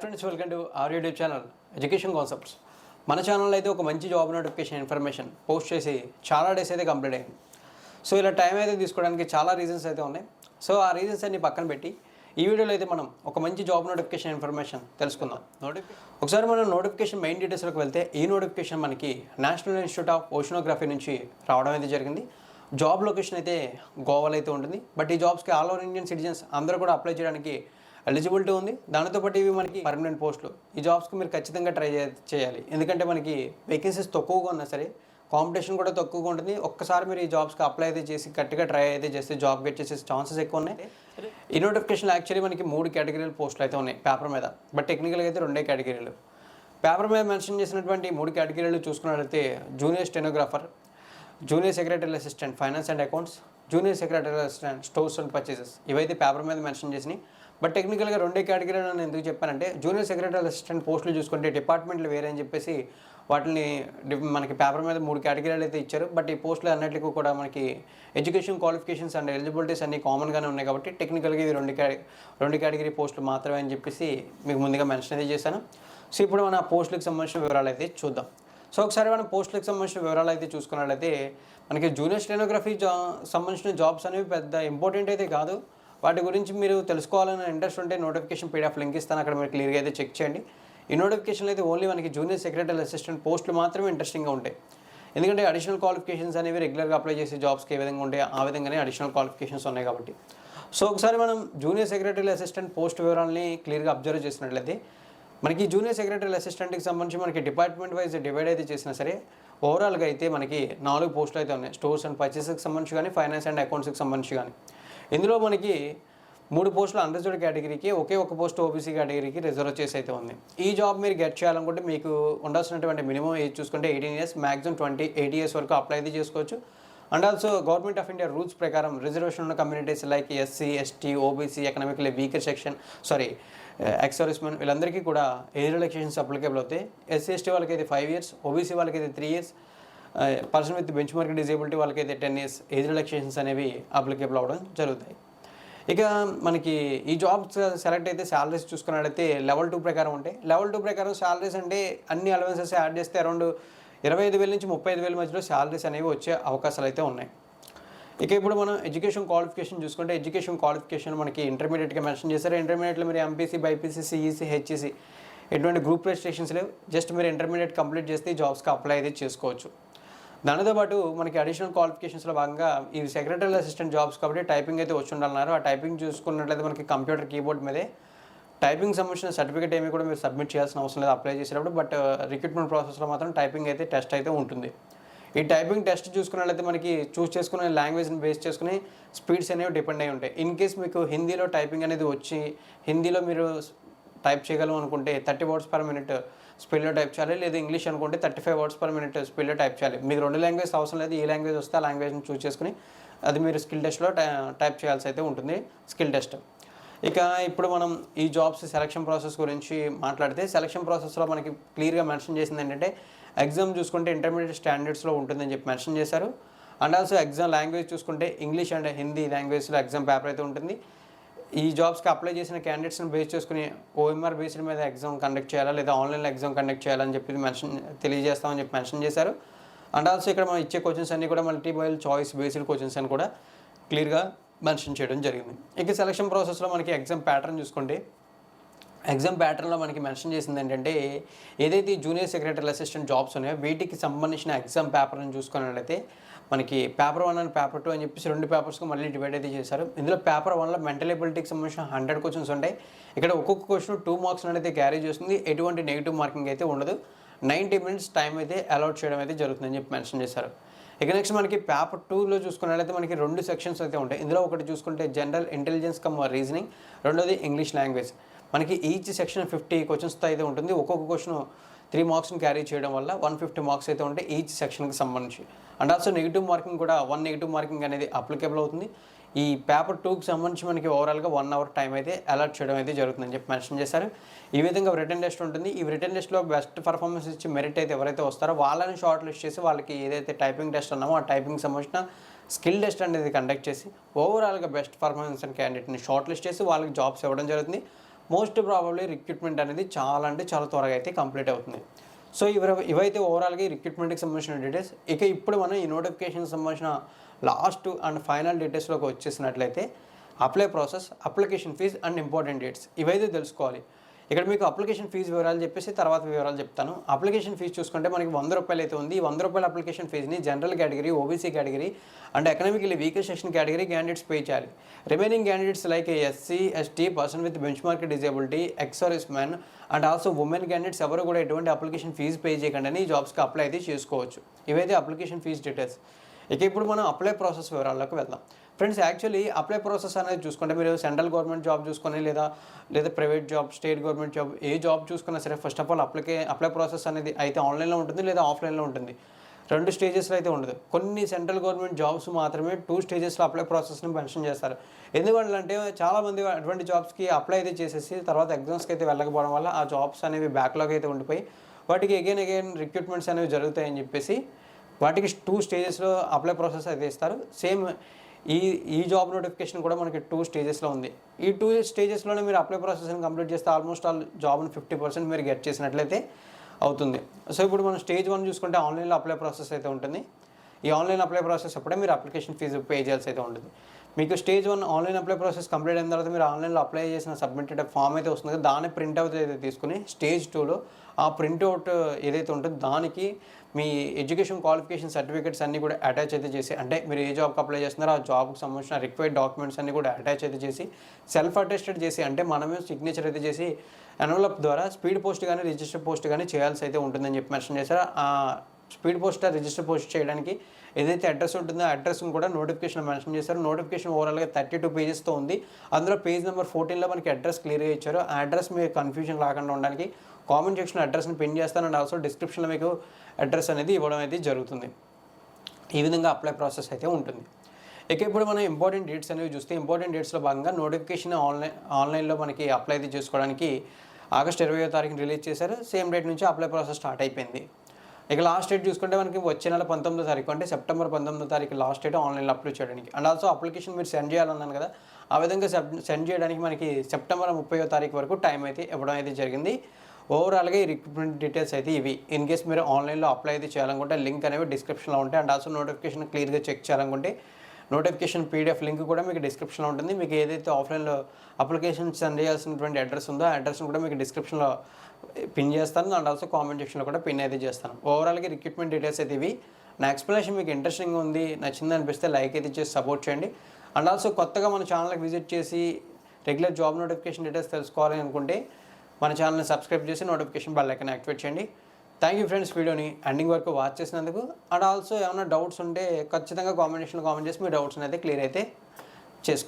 Friends, welcome to our YouTube channel education concepts. మన ఛానల్లో అయితే ఒక మంచి జాబ్ నోటిఫికేషన్ ఇన్ఫర్మేషన్ పోస్ట్ చేసి చాలా డేస్ అయితే కంప్లీట్ అయింది. సో ఇలా టైం అయితే తీసుకోవడానికి చాలా రీజన్స్ అయితే ఉన్నాయి. సో ఆ రీజన్స్ అన్ని పక్కన పెట్టి ఈ వీడియోలో అయితే మనం ఒక మంచి జాబ్ నోటిఫికేషన్ ఇన్ఫర్మేషన్ తెలుసుకుందాం. ఒకసారి మనం నోటిఫికేషన్ మెయిన్ డీటెయిల్స్లోకి వెళ్తే ఈ నోటిఫికేషన్ మనకి నేషనల్ ఇన్స్టిట్యూట్ ఆఫ్ ఓషనోగ్రఫీ నుంచి రావడం అయితే జరిగింది. జాబ్ లొకేషన్ అయితే గోవాలో అయితే ఉంటుంది. బట్ ఈ జాబ్స్కి ఆల్ ఓవర్ ఇండియన్ సిటిజన్స్ అందరూ కూడా అప్లై చేయడానికి ఎలిజిబిలిటీ ఉంది. దానితో పాటు ఇవి మనకి పర్మనెంట్ పోస్టులు. ఈ జాబ్స్కి మీరు ఖచ్చితంగా ట్రై చేయాలి. ఎందుకంటే మనకి వేకెన్సీస్ తక్కువగా ఉన్నా సరే కాంపిటీషన్ కూడా తక్కువగా ఉంటుంది. ఒక్కసారి మీరు ఈ జాబ్స్కి అప్లై అయితే చేసి గట్టిగా ట్రై అయితే చేస్తే జాబ్ గెట్ చేసే ఛాన్సెస్ ఎక్కువ ఉన్నాయి. ఈ నోటిఫికేషన్ యాక్చువల్లీ మనకి 3 కేటగిరీల పోస్టులు అయితే ఉన్నాయి పేపర్ మీద. బట్ టెక్నికల్గా అయితే 2 కేటగిరీలు. పేపర్ మీద మెన్షన్ చేసినటువంటి 3 కేటగిరీలు చూసుకున్నట్లయితే junior stenographer, junior secretary assistant finance and accounts, junior secretary assistant stores and purchases, ఇవైతే పేపర్ మీద మెన్షన్ చేసినాయి. బట్ టెక్నికల్గా 2 కేటగిరీలు నేను ఎందుకు చెప్పానంటే జూనియర్ సెక్రటరీ అసిస్టెంట్ పోస్టులు చూసుకుంటే డిపార్ట్మెంట్లు వేరే అని చెప్పేసి వాటిని మనకి పేపర్ మీద 3 కేటగిరీలు అయితే ఇచ్చారు. బట్ ఈ పోస్టులు అన్నిటికీ కూడా మనకి ఎడ్యుకేషన్ క్వాలిఫికేషన్స్ అండ్ ఎలిజిబిలిటీస్ అన్ని కామన్గానే ఉన్నాయి కాబట్టి టెక్నికల్గా ఇది 2 కేటగిరీ పోస్టులు మాత్రమే అని చెప్పేసి మీకు ముందుగా మెన్షన్ అయితే చేశాను. సో ఇప్పుడు మన పోస్టులకు సంబంధించిన వివరాలు అయితే చూద్దాం. సో ఒకసారి మనం పోస్టులకు సంబంధించిన వివరాలు అయితే చూసుకున్నట్లయితే మనకి జూనియర్ స్టెనోగ్రఫీ సంబంధించిన జాబ్స్ అనేవి పెద్ద ఇంపార్టెంట్ అయితే కాదు. వాటి గురించి మీరు తెలుసుకోవాలని ఇంట్రెస్ట్ ఉంటే నోటిఫికేషన్ పీడిఎఫ్ లింక్ ఇస్తాను, అక్కడ మీరు క్లియర్గా అయితే చెక్ చేయండి. ఈ నోటిఫికేషన్లో అయితే ఓన్లీ మనకి జూనియర్ సెక్రటరీ అసిస్టెంట్ పోస్టులు మాత్రమే ఇంట్రెస్టింగ్గా ఉంటాయి. ఎందుకంటే అడిషనల్ క్వాలిఫికేషన్స్ అనేవి రెగ్యులర్గా అప్లై చేసే జాబ్స్కి ఏ విధంగా ఉంటాయి ఆ విధంగానే అడిషనల్ క్వాలిఫికేషన్స్ ఉన్నాయి కాబట్టి. సో ఒకసారి మనం జూనియర్ సెక్రటరీ అసిస్టెంట్ పోస్ట్ వివరాలని క్లియర్గా అబ్జర్వ్ చేసినట్లయితే మనకి జూనియర్ సెక్రటరీ అసిస్టెంట్కి సంబంధించి మనకి డిపార్ట్మెంట్ వైజ్ డివైడ్ అయితే చేసినా సరే ఓవరాల్గా అయితే మనకి 4 పోస్టులు అయితే ఉన్నాయి. స్టోర్స్ అండ్ పర్చేసెస్కి సంబంధించి కానీ ఫైనాన్స్ అండ్ అకౌంట్స్కి సంబంధించి కానీ. ఇందులో మనకి 3 పోస్టులు అన్రిజర్వ్డ్ కేటగిరీకి, ఒకే ఒక పోస్ట్ ఓబీసీ కేటగిరీకి రిజర్వ్ చేసి అయితే ఉంది. ఈ జాబ్ మీరు గెట్ చేయాలనుకుంటే మీకు ఉండాల్సినటువంటి మినిమం ఏజ్ చూసుకుంటే 18 years, మ్యాక్సిమం 28 years వరకు అప్లై అయితే చేసుకోవచ్చు. And also government of India rules ప్రకారం రిజర్వేషన్ ఉన్న communities like SC, ST, OBC, economically weaker section, ex servicemen వీళ్ళందరికీ కూడా ఏజ్ రిలాక్సేషన్స్ అప్లికేబుల్ అవుతాయి. ఎస్సీ, ఎస్టీ వాళ్ళకైతే 5 years, ఓబీసీ వాళ్ళకైతే 3 years, person with benchmark disability వాళ్ళకైతే 10 years ఏజ్ రిలాక్సేషన్స్ అనేవి applicable అవ్వడం జరుగుతాయి. ఇక మనకి ఈ జాబ్స్ సెలెక్ట్ అయితే శాలరీస్ చూసుకున్నట్లయితే లెవెల్ 2 ప్రకారం ఉంటాయి. లెవెల్ 2 ప్రకారం శాలరీస్ అంటే అన్ని అలవెన్సెస్ యాడ్ చేస్తే అరౌండ్ 25,000 నుంచి 30,000 మధ్యలో శాలరీస్ అనేవి వచ్చే అవకాశాలు అయితే ఉన్నాయి. ఇక ఇప్పుడు మనం ఎడ్యుకేషన్ క్వాలిఫికేషన్ చూసుకుంటే ఎడ్యుకేషన్ క్వాలిఫికేషన్ మనకి ఇంటర్మీడియట్గా మెన్షన్ చేశారు. ఇంటర్మీడియట్లో మీరు ఎంపీసీ, బైపీసీ, సిఈసీ, హెచ్ఈసీ ఎటువంటి గ్రూప్ రిజిస్ట్రేషన్స్ లేవు. జస్ట్ మీరు ఇంటర్మీడియట్ కంప్లీట్ చేస్తే ఈ జాబ్స్కి అప్లై అయితే చేసుకోవచ్చు. దానితో పాటు మనకి అడిషనల్ క్వాలిఫికేషన్స్లో భాగంగా ఈ సెక్రటరీ అసిస్టెంట్ జాబ్స్ కాబట్టి టైపింగ్ అయితే వచ్చి ఉండాలన్నారు. ఆ టైపింగ్ చూసుకున్నట్లయితే మనకి కంప్యూటర్ కీబోర్డ్ మీదే టైపింగ్ సంబంధించిన సర్టిఫికేట్ ఏమీ కూడా మీరు సబ్మిట్ చేయాల్సిన అవసరం లేదు అప్లై చేసేటప్పుడు. బట్ రిక్రూట్మెంట్ ప్రాసెస్లో మాత్రం టైపింగ్ అయితే టెస్ట్ అయితే ఉంటుంది. ఈ టైపింగ్ టెస్ట్ చూసుకున్నట్లయితే మనకి చూస్ చేసుకునే లాంగ్వేజ్ని బేస్ చేసుకుని స్పీడ్స్ అనేవి డిపెండ్ అయి ఉంటాయి. ఇన్ కేస్ మీకు హిందీలో టైపింగ్ అనేది వచ్చి హిందీలో మీరు టైప్ చేయగలం అనుకుంటే 30 words per minute స్పీడ్లో టైప్ చేయాలి. లేదా ఇంగ్లీష్ అనుకుంటే 35 words per minute స్పీడ్లో టైప్ చేయాలి. మీకు 2 లాంగ్వేజ్ అవసరం లేదు. ఏ లాంగ్వేజ్ వస్తే ఆ లాంగ్వేజ్ని చూస్ చేసుకుని అది మీరు స్కిల్ టెస్ట్లో టైప్ చేయాల్సి అయితే ఉంటుంది, స్కిల్ టెస్ట్. ఇక ఇప్పుడు మనం ఈ జాబ్స్ సెలక్షన్ ప్రాసెస్ గురించి మాట్లాడితే సెలక్షన్ ప్రాసెస్లో మనకి క్లియర్గా మెన్షన్ చేసింది ఏంటంటే ఎగ్జామ్ చూసుకుంటే ఇంటర్మీడియట్ స్టాండర్డ్స్లో ఉంటుందని చెప్పి మెన్షన్ చేశారు. అండ్ ఆల్సో ఎగ్జామ్ లాంగ్వేజ్ చూసుకుంటే ఇంగ్లీష్ అండ్ హిందీ లాంగ్వేజ్లో ఎగ్జామ్ పేపర్ అయితే ఉంటుంది. ఈ జాబ్స్కి అప్లై చేసిన క్యాండిడేట్స్ని బేస్ చేసుకుని ఓఎంఆర్ బేస్డ్ మీద ఎగ్జామ్ కండక్ట్ చేయాలా లేదా ఆన్లైన్లో ఎగ్జామ్ కండక్ట్ చేయాలని చెప్పి తెలియజేస్తామని చెప్పి మెన్షన్ చేశారు. అండ్ ఆల్సో ఇక్కడ మనం ఇచ్చే క్వశ్చన్స్ అన్నీ కూడా మల్టిపుల్ చాయిస్ బేస్డ్ క్వశ్చన్స్ అని కూడా క్లియర్గా మెన్షన్ చేయడం జరిగింది. ఇక సెలక్షన్ ప్రాసెస్లో మనకి ఎగ్జామ్ ప్యాటర్న్ చూసుకుంటే ఎగ్జామ్ ప్యాటర్న్లో మనకి మెన్షన్ చేసింది ఏంటంటే ఏదైతే జూనియర్ సెక్రటరీ అసిస్టెంట్ జాబ్స్ ఉన్నాయో వీటికి సంబంధించిన ఎగ్జామ్ పేపర్ని చూసుకున్నట్లయితే మనకి పేపర్ 1 అండ్ పేపర్ 2 అని చెప్పేసి 2 పేపర్స్కి మళ్ళీ డివైడ్ అయితే చేశారు. ఇందులో పేపర్ 1లో మెంటల్ ఎబిలిటీకి సంబంధించిన 100 క్వశ్చన్స్ ఉంటాయి. ఇక్కడ ఒక్కొక్క క్వశ్చన్ 2 marks అయితే క్యారీ చేస్తుంది. ఎటువంటి నెగిటివ్ మార్కింగ్ అయితే ఉండదు. 90 minutes టైం అయితే అలాట్ చేయడం అయితే జరుగుతుందని చెప్పి మెన్షన్ చేశారు. ఇక నెక్స్ట్ మనకి పేపర్ 2లో చూసుకున్నట్లయితే మనకి 2 సెక్షన్స్ అయితే ఉంటాయి. ఇందులో ఒకటి చూసుకుంటే జనరల్ ఇంటెలిజెన్స్ కమ్ రీజనింగ్, రెండోది ఇంగ్లీష్ లాంగ్వేజ్. మనకి ఈచ్ సెక్షన్ 50 క్వశ్చన్స్తో అయితే ఉంటుంది. ఒక్కొక్క క్వశ్చన్ 3 marksని క్యారీ చేయడం వల్ల 150 marks అయితే ఉంటాయి ఈచ్ సెక్షన్కి సంబంధించి. అండ్ ఆల్సో నెగిటివ్ మార్కింగ్ కూడా 1 నెగిటివ్ మార్కింగ్ అనేది అప్లికేబుల్ అవుతుంది. ఈ పేపర్ 2కి సంబంధించి మనకి ఓవరాల్గా 1 hour టైం అయితే అలాట్ చేయడం అయితే జరుగుతుందని చెప్పి మెన్షన్ చేశారు. ఈ విధంగా రిటర్న్ టెస్ట్ ఉంటుంది. ఈ రిటర్న్ టెస్ట్లో బెస్ట్ పర్ఫార్మెన్స్ ఇచ్చి మెరిట్ అయితే ఎవరైతే వస్తారో వాళ్ళని షార్ట్ లిస్ట్ చేసి వాళ్ళకి ఏదైతే టైపింగ్ టెస్ట్ అన్నామో ఆ టైపింగ్ సంబంధించిన స్కిల్ టెస్ట్ అనేది కండక్ట్ చేసి ఓవరాల్గా బెస్ట్ పర్ఫార్మెన్స్ అండ్ క్యాండిడేట్ని షార్ట్ లిస్ట్ చేసి వాళ్ళకి జాబ్స్ ఇవ్వడం జరుగుతుంది. మోస్ట్ ప్రాబబ్లీ రిక్రూట్మెంట్ అనేది చాలా అంటే చాలా త్వరగా అయితే కంప్లీట్ అవుతుంది. సో ఇవైతే ఓవరాల్గా ఈ రిక్రూట్మెంట్కి సంబంధించిన డీటెయిల్స్. ఇక ఇప్పుడు మనం ఈ నోటిఫికేషన్కి సంబంధించిన లాస్ట్ అండ్ ఫైనల్ డీటెయిల్స్లోకి వచ్చేసినట్లయితే apply process, application fee and important dates ఇవైతే తెలుసుకోవాలి. ఇక్కడ మీకు అప్లికేషన్ ఫీజు వివరాలు చెప్పేసి తర్వాత వివరాలు చెప్తాను. అప్లికేషన్ ఫీజు చూసుకుంటే మనకి ₹100 అయితే ఉంది. ఈ ₹100 అప్లికేషన్ ఫీజుని general category, OBC category and economically weaker section category candidates pay చేయాలి. Remaining candidates like SC, ST, person with benchmark disability, ex service man and also women candidates ఎవరు కూడా ఎటువంటి అప్లికేషన్ ఫీజు పే చేయకుండా ఈ జాబ్స్కి apply అయితే చేసుకోవచ్చు. ఇవైతే అప్లికేషన్ ఫీజు డీటెయిల్స్. ఇక ఇప్పుడు మనం అప్లై ప్రాసెస్ వివరాల్లోకి వెళ్దాం. ఫ్రెండ్స్, యాక్చువల్లీ అప్లై ప్రాసెస్ అనేది చూసుకుంటే మీరు సెంట్రల్ గవర్నమెంట్ జాబ్ చూసుకొని లేదా private job, state government job ఏ జాబ్ చూసుకున్నా సరే first of all apply process అనేది అయితే ఆన్లైన్లో ఉంటుంది లేదా ఆఫ్లైన్లో ఉంటుంది. 2 స్టేజెస్లో అయితే ఉండదు. కొన్ని సెంట్రల్ గవర్నమెంట్ జాబ్స్ మాత్రమే 2 స్టేజెస్లో అప్లై ప్రాసెస్ని మెన్షన్ చేస్తారు. ఎందుకంటే చాలామంది అటువంటి జాబ్స్కి అప్లై అయితే చేసేసి తర్వాత ఎగ్జామ్స్కి అయితే వెళ్ళకపోవడం వల్ల ఆ జాబ్స్ అనేవి బ్యాక్లాగ్ అయితే ఉండిపోయి వాటికి అగైన్ రిక్రూట్మెంట్స్ అనేవి జరుగుతాయని చెప్పేసి వాటికి 2 స్టేజెస్లో అప్లై ప్రాసెస్ అయితే ఇస్తారు. సేమ్ ఈ జాబ్ నోటిఫికేషన్ కూడా మనకి 2 స్టేజెస్లో ఉంది. ఈ 2 స్టేజెస్లోనే మీరు అప్లై ప్రాసెస్ని కంప్లీట్ చేస్తే ఆల్మోస్ట్ ఆల్ జాబ్ని 50% మీరు గెట్ చేసినట్లయితే అవుతుంది. సో ఇప్పుడు మనం స్టేజ్ 1 చూసుకుంటే ఆన్లైన్లో అప్లై ప్రాసెస్ అయితే ఉంటుంది. ఈ ఆన్లైన్ అప్లై ప్రాసెస్ అప్పుడే మీరు అప్లికేషన్ ఫీజు పే చేయాల్సి అయితే ఉంటుంది. మీకు stage 1 online apply process complete అయిన తర్వాత మీరు ఆన్లైన్లో అప్లై చేసిన సబ్మిటెడ్ ఫామ్ అయితే వస్తుంది కదా, దాన్ని ప్రింట్అవుట్ అయితే తీసుకుని స్టేజ్ 2లో ఆ ప్రింట్అవుట్ ఏదైతే ఉంటుందో దానికి మీ ఎడ్యుకేషన్ క్వాలిఫికేషన్ సర్టిఫికేట్స్ అన్నీ కూడా అటాచ్ అయితే చేసి, అంటే మీరు ఏ జాబ్కి అప్లై చేస్తున్నారో ఆ జాబ్కి సంబంధించిన రిక్వైర్డ్ డాక్యుమెంట్స్ అన్నీ కూడా అటాచ్ అయితే చేసి సెల్ఫ్ అటెస్టెడ్ చేసి, అంటే మనమే సిగ్నేచర్ అయితే చేసి ఎన్వలప్ ద్వారా స్పీడ్ పోస్ట్ కానీ రిజిస్టర్ పోస్ట్ కానీ చేయాల్సి అయితే ఉంటుందని చెప్పి మెన్షన్ చేశారు. ఆ స్పీడ్ పోస్ట్ రిజిస్టర్ పోస్ట్ చేయడానికి ఏదైతే అడ్రస్ ఉంటుందో ఆ అడ్రస్ని కూడా నోటిఫికేషన్ మెన్షన్ చేశారు. నోటిఫికేషన్ ఓవరాల్గా 32 పేజెస్తో ఉంది. అందులో పేజ్ నెంబర్ 14లో మనకి అడ్రస్ క్లియర్గా ఇచ్చారు. ఆ అడ్రస్ మీకు కన్ఫ్యూజన్ రాకుండా ఉండడానికి కామెంట్ సెక్షన్లో అడ్రస్ని పిన్ చేస్తాను అండ్ ఆల్సో డిస్క్రిప్షన్లో మీకు అడ్రస్ అనేది ఇవ్వడం అయితే జరుగుతుంది. ఈ విధంగా అప్లై ప్రాసెస్ అయితే ఉంటుంది. ఇక ఇప్పుడు మనం ఇంపార్టెంట్ డేట్స్ అనేవి చూస్తే ఇంపార్టెంట్ డేట్స్లో భాగంగా నోటిఫికేషన్ ఆన్లైన్లో మనకి అప్లై అయితే చేసుకోవడానికి ఆగస్ట్ 20వ తారీఖున రిలీజ్ చేశారు. సేమ్ డేట్ నుంచి అప్లై ప్రాసెస్ స్టార్ట్ అయిపోయింది. ఇక లాస్ట్ డేట్ చూసుకుంటే మనకి వచ్చే నెల 19వ తారీఖు అంటే సెప్టెంబర్ 19వ తారీఖు లాస్ట్ డేట్ ఆన్లైన్లో అప్లై చేయడానికి. అండ్ ఆల్సో అప్లికేషన్ మీరు సెండ్ చేయాలన్నాను కదా, ఆ విధంగా సెండ్ చేయడానికి మనకి సెప్టెంబర్ 30వ తారీఖు వరకు టైం అయితే ఇవ్వడం అయితే జరిగింది. ఓవరాల్గా ఈ రిక్రూట్మెంట్ డీటెయిల్స్ అయితే ఇవి. ఇన్ కేస్ మీరు ఆన్లైన్లో అప్లై అయితే చేయాలనుకుంటే లింక్ అనేవి డిస్క్రిప్షన్లో ఉంటాయి. అండ్ ఆల్సో నోటిఫికేషన్ క్లియర్గా చెక్ చేయాలనుకుంటే నోటిఫికేషన్ పీడిఎఫ్ లింక్ కూడా మీకు డిస్క్రిప్షన్లో ఉంటుంది. మీకు ఏదైతే ఆఫ్లైన్లో అప్లికేషన్ సెండ్ చేయాల్సినటువంటి అడ్రస్ ఉందో ఆ అడ్రస్ని కూడా మీకు డిస్క్రిప్షన్లో పిన్ చేస్తాను. అండ్ ఆల్సో కామెంట్ సెక్షన్లో కూడా పిన్ అయితే చేస్తాను. ఓవరాల్గా రిక్రూట్మెంట్ డీటెయిల్స్ అయితే ఇవి. నా ఎక్స్ప్లెనేషన్ మీకు ఇంట్రెస్టింగ్ ఉంది, నచ్చింది అనిపిస్తే లైక్ అయితే చేసి సపోర్ట్ చేయండి. అండ్ ఆల్సో కొత్తగా మన ఛానల్కి విజిట్ చేసి రెగ్యులర్ జాబ్ నోటిఫికేషన్ డీటెయిల్స్ తెలుసుకోవాలి అనుకుంటే మన ఛానల్ని సబ్స్క్రైబ్ చేసి నోటిఫికేషన్ బెల్ ఐకాన్ యాక్టివేట్ చేయండి. థ్యాంక్ యూ ఫ్రెండ్స్, వీడియోని ఎండింగ్ వరకు వాచ్ చేసినందుకు. అండ్ ఆల్సో ఏమైనా డౌట్స్ ఉంటే ఖచ్చితంగా కామెంట్ చేసి మీ డౌట్స్ని అయితే క్లియర్ అయితే చేసుకోండి.